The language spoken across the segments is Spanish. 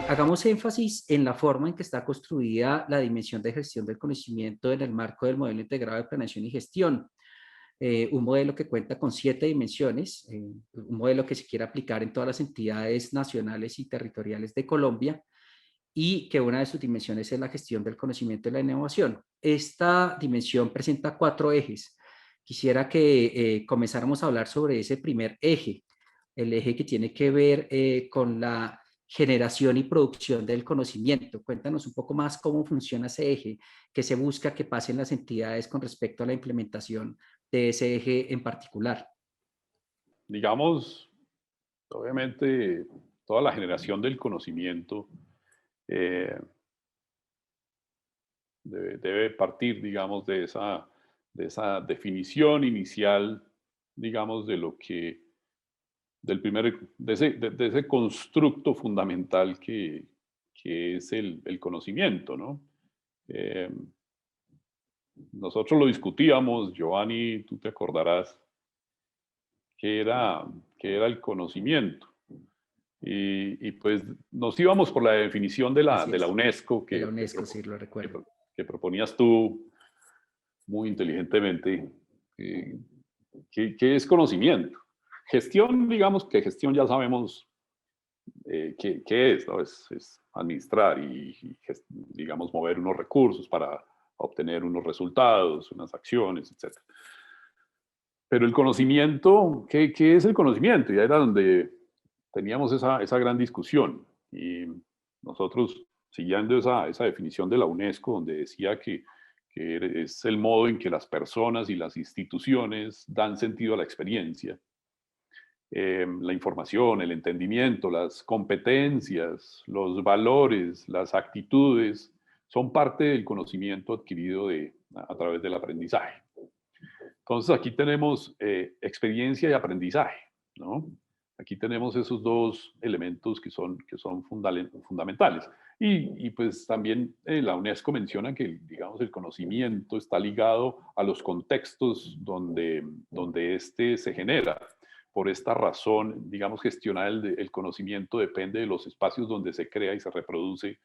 Hagamos énfasis en la forma en que está construida la dimensión de gestión del conocimiento en el marco del modelo integrado de planeación y gestión. Un modelo que cuenta con 7 dimensiones, un modelo que se quiere aplicar en todas las entidades nacionales y territoriales de Colombia, y que una de sus dimensiones es la gestión del conocimiento y la innovación. Esta dimensión presenta 4 ejes. Quisiera que comenzáramos a hablar sobre ese primer eje, el eje que tiene que ver con la generación y producción del conocimiento. Cuéntanos un poco más cómo funciona ese eje, qué se busca que pasen las entidades con respecto a la implementación de ese eje en particular. Digamos, obviamente, toda la generación del conocimiento eh, debe partir, digamos, de esa definición inicial, digamos, de lo que, de ese constructo fundamental que es el conocimiento, ¿no? Eh, Nosotros lo discutíamos, Giovanni, tú te acordarás, qué era, qué era el conocimiento. Pues nos íbamos por la definición de la, Así de la es, UNESCO de la UNESCO, sí, lo recuerdo. que proponías tú muy inteligentemente. eh, ¿Qué es conocimiento? Gestión, digamos que gestión ya sabemos qué es, ¿no? Es administrar digamos, mover unos recursos para obtener unos resultados, unas acciones, etc. Pero el conocimiento, ¿qué es el conocimiento? Y ahí era donde teníamos esa gran discusión. Y nosotros, siguiendo esa definición de la UNESCO, donde decía que es el modo en que las personas y las instituciones dan sentido a la experiencia, la información, el entendimiento, las competencias, los valores, las actitudes, son parte del conocimiento adquirido a través del aprendizaje. Entonces aquí tenemos experiencia y aprendizaje, ¿no? Aquí tenemos esos dos elementos que son fundamentales. Pues también la UNESCO menciona que, digamos, el conocimiento está ligado a los contextos donde éste se genera. Por esta razón, digamos, gestionar el conocimiento depende de los espacios donde se crea y se reproduce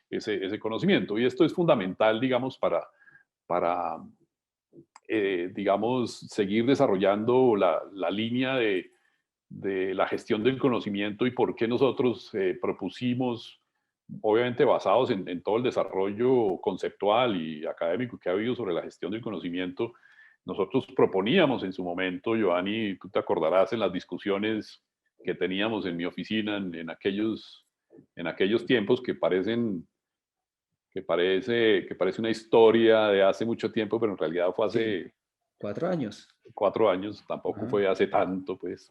ese conocimiento. Y esto es fundamental, digamos, para digamos, seguir desarrollando la línea de la gestión del conocimiento y por qué nosotros propusimos, obviamente basados en todo el desarrollo conceptual y académico que ha habido sobre la gestión del conocimiento, nosotros proponíamos en su momento, Giovanni, tú te acordarás en las discusiones que teníamos en mi oficina en aquellos tiempos que parece una historia de hace mucho tiempo, pero en realidad fue Sí, hace 4 años. 4 años, tampoco Ajá. fue hace tanto, pues.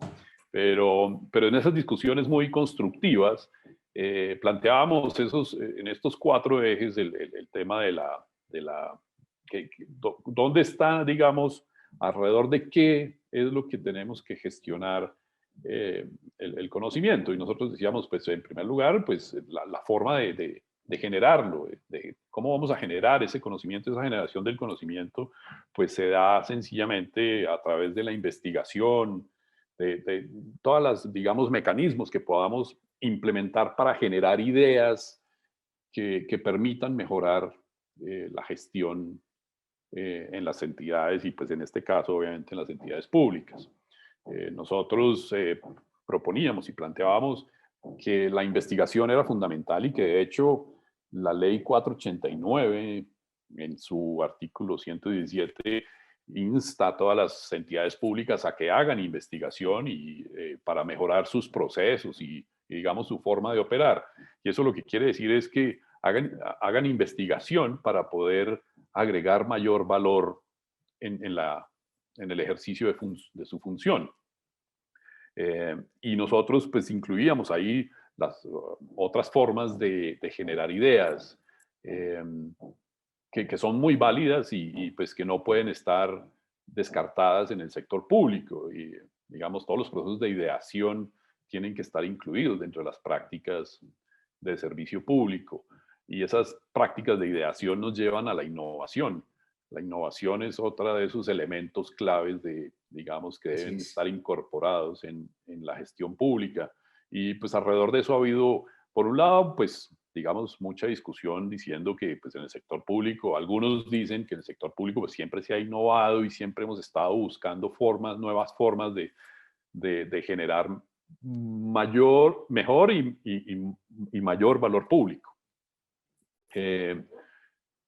Pero en esas discusiones muy constructivas, planteábamos en estos 4 ejes el tema dónde está, digamos, alrededor de qué es lo que tenemos que gestionar el conocimiento. Y nosotros decíamos, pues, en primer lugar, pues, la forma de generarlo, de cómo vamos a generar ese conocimiento, esa generación del conocimiento, pues se da sencillamente a través de la investigación, de todas las, digamos, mecanismos que podamos implementar para generar ideas que permitan mejorar la gestión en las entidades y pues en este caso obviamente en las entidades públicas. Nosotros proponíamos y planteábamos que la investigación era fundamental y que de hecho la ley 489 en su artículo 117 insta a todas las entidades públicas a que hagan investigación y para mejorar sus procesos y digamos su forma de operar. Y eso lo que quiere decir es que hagan investigación para poder agregar mayor valor en el ejercicio de su función. Y nosotros pues incluíamos ahí las otras formas de generar ideas eh, que son muy válidas pues que no pueden estar descartadas en el sector público. Y digamos, todos los procesos de ideación tienen que estar incluidos dentro de las prácticas de servicio público. Y esas prácticas de ideación nos llevan a la innovación. La innovación es otra de esos elementos claves digamos, que Así deben es. estar incorporados en la gestión pública. Y pues alrededor de eso ha habido por un lado, pues, digamos, mucha discusión diciendo que pues, en el sector público, algunos dicen que en el sector público pues, siempre se ha innovado y siempre hemos estado buscando nuevas formas de generar mejor y mayor valor público.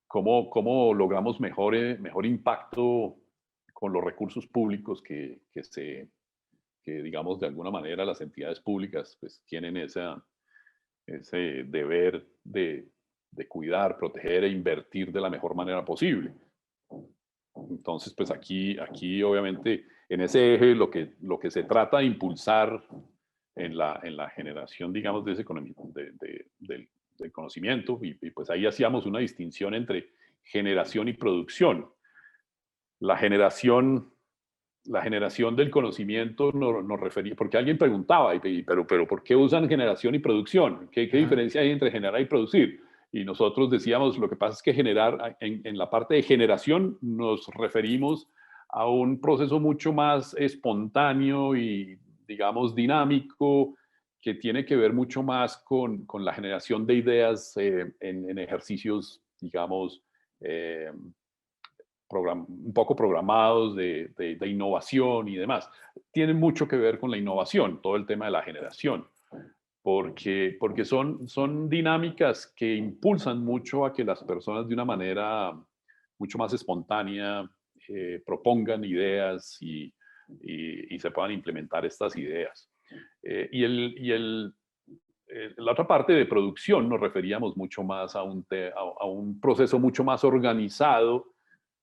¿Cómo logramos mejor impacto con los recursos públicos que digamos, de alguna manera las entidades públicas pues, tienen ese deber de cuidar, proteger e invertir de la mejor manera posible? Entonces, pues aquí obviamente en ese eje lo que se trata de impulsar en la generación, digamos, de ese del conocimiento, y pues ahí hacíamos una distinción entre generación y producción. La generación del conocimiento nos refería, porque alguien preguntaba, pero ¿por qué usan generación y producción? ¿Qué diferencia hay entre generar y producir? Y nosotros decíamos, lo que pasa es que en la parte de generación nos referimos a un proceso mucho más espontáneo y, digamos, dinámico, que tiene que ver mucho más con la generación de ideas en ejercicios, digamos, un poco programados de innovación y demás. Tienen mucho que ver con la innovación, todo el tema de la generación, porque son dinámicas que impulsan mucho a que las personas de una manera mucho más espontánea propongan ideas y se puedan implementar estas ideas. La otra parte de producción nos referíamos mucho más a un proceso mucho más organizado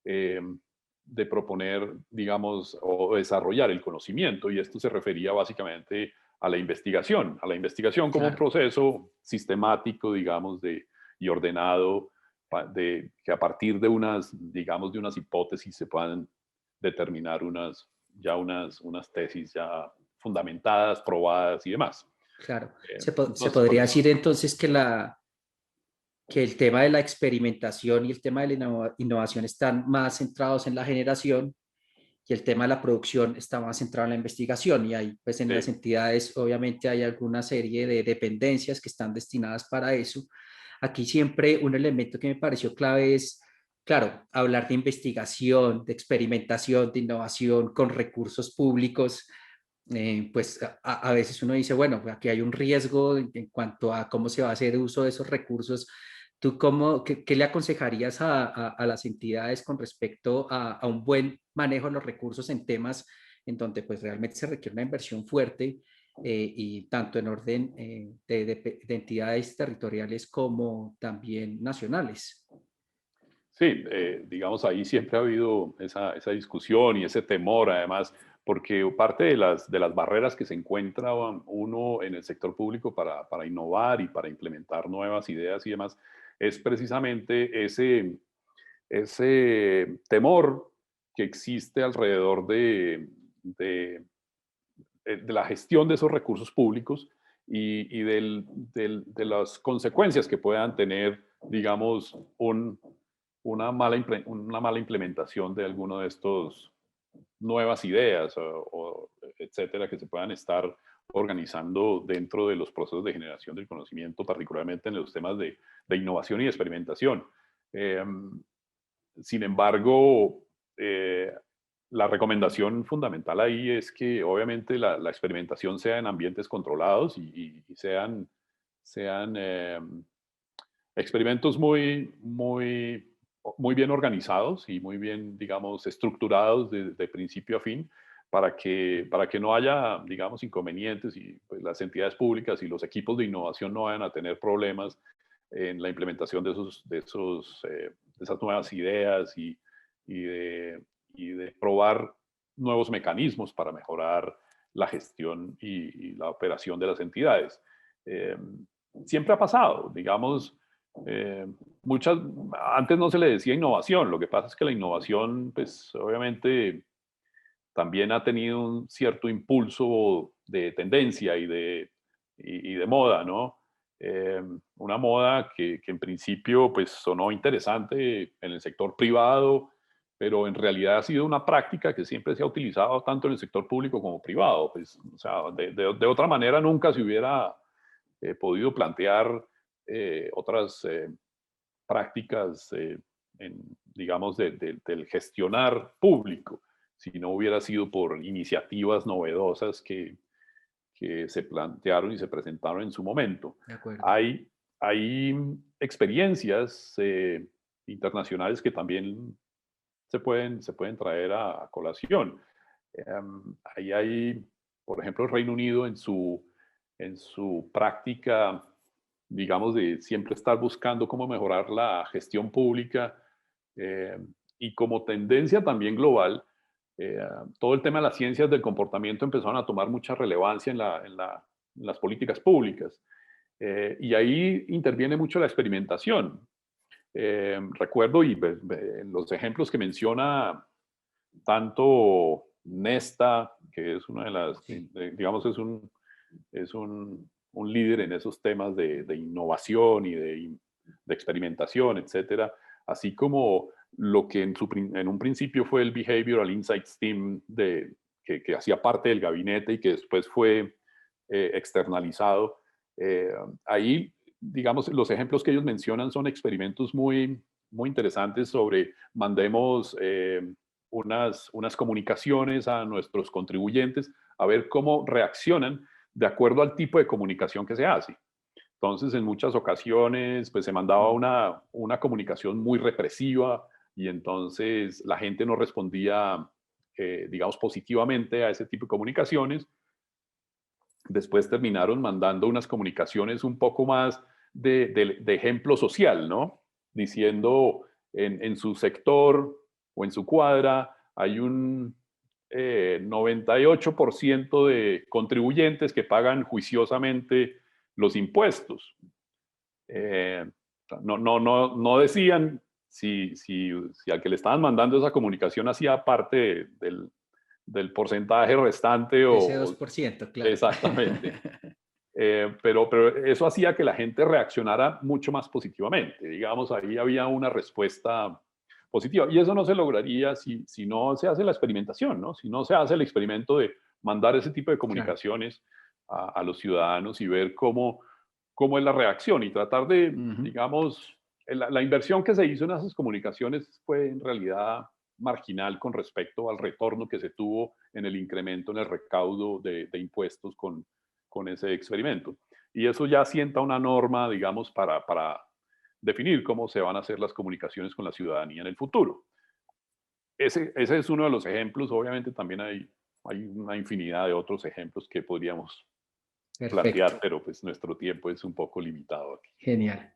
de proponer, digamos, o desarrollar el conocimiento, y esto se refería básicamente a la investigación como un proceso sistemático, digamos, y ordenado, que a partir de unas hipótesis se puedan determinar unas tesis ya fundamentadas, probadas y demás. Claro, se podría decir entonces que el tema de la experimentación y el tema de la innovación están más centrados en la generación y el tema de la producción está más centrado en la investigación. Y ahí, pues en las entidades, obviamente hay alguna serie de dependencias que están destinadas para eso. Aquí siempre un elemento que me pareció clave es, claro, hablar de investigación, de experimentación, de innovación con recursos públicos. Pues a veces uno dice, bueno, aquí hay un riesgo en cuanto a cómo se va a hacer uso de esos recursos. ¿Tú qué le aconsejarías a las entidades con respecto a un buen manejo de los recursos en temas en donde pues realmente se requiere una inversión fuerte y tanto en orden de entidades territoriales como también nacionales? Sí, digamos, ahí siempre ha habido esa discusión y ese temor, además, porque parte de las barreras que se encuentra uno en el sector público para innovar y para implementar nuevas ideas y demás, es precisamente ese temor que existe alrededor de la gestión de esos recursos públicos y de las consecuencias que puedan tener, digamos, una mala implementación de alguno de estos nuevas ideas etcétera, que se puedan estar organizando dentro de los procesos de generación del conocimiento, particularmente en los temas de innovación y experimentación. Sin embargo, la recomendación fundamental ahí es que obviamente la experimentación sea en ambientes controlados y sean experimentos muy bien organizados y muy bien, digamos, estructurados de principio a fin para que no haya, digamos, inconvenientes y pues, las entidades públicas y los equipos de innovación no vayan a tener problemas en la implementación de esas nuevas ideas y de probar nuevos mecanismos para mejorar la gestión y la operación de las entidades. Siempre ha pasado, digamos, antes no se le decía innovación, lo que pasa es que la innovación, pues obviamente también ha tenido un cierto impulso de tendencia y de moda, ¿no? Una moda que en principio pues sonó interesante en el sector privado, pero en realidad ha sido una práctica que siempre se ha utilizado tanto en el sector público como privado. Pues, o sea, de otra manera nunca se hubiera podido plantear otras prácticas, digamos, del gestionar público, si no hubiera sido por iniciativas novedosas que se plantearon y se presentaron en su momento. De acuerdo. Hay experiencias internacionales que también se pueden traer a colación. Ahí hay, por ejemplo, el Reino Unido en su práctica, digamos, de siempre estar buscando cómo mejorar la gestión pública, eh, y como tendencia también global, eh, todo el tema de las ciencias del comportamiento empezaron a tomar mucha relevancia en las políticas públicas. Y ahí interviene mucho la experimentación. Recuerdo los ejemplos que menciona tanto Nesta, que es una de las, Sí. digamos, es un líder en esos temas de innovación y de experimentación, etcétera, así como lo que en un principio fue el Behavioral Insights Team que hacía parte del gabinete y que después fue externalizado. Ahí, digamos, los ejemplos que ellos mencionan son experimentos muy, muy interesantes sobre mandemos unas comunicaciones a nuestros contribuyentes a ver cómo reaccionan de acuerdo al tipo de comunicación que se hace. Entonces, en muchas ocasiones, pues se mandaba una comunicación muy represiva y entonces la gente no respondía, digamos, positivamente a ese tipo de comunicaciones. Después terminaron mandando unas comunicaciones un poco más de ejemplo social, ¿no? Diciendo en su sector o en su cuadra hay un 98% de contribuyentes que pagan juiciosamente los impuestos. No decían si al que le estaban mandando esa comunicación hacía parte del porcentaje restante Ese o 2%, claro. exactamente. Pero eso hacía que la gente reaccionara mucho más positivamente. Digamos, ahí había una respuesta positiva. Y eso no se lograría si no se hace la experimentación, ¿no? Si no se hace el experimento de mandar ese tipo de Claro. comunicaciones a los ciudadanos y ver cómo es la reacción y tratar de, Ujú. digamos, la inversión que se hizo en esas comunicaciones fue en realidad marginal con respecto al retorno que se tuvo en el incremento en el recaudo de impuestos con ese experimento. Y eso ya sienta una norma, digamos, para definir cómo se van a hacer las comunicaciones con la ciudadanía en el futuro. Ese es uno de los ejemplos. Obviamente también hay una infinidad de otros ejemplos que podríamos Perfecto. plantear, pero pues nuestro tiempo es un poco limitado aquí. Genial.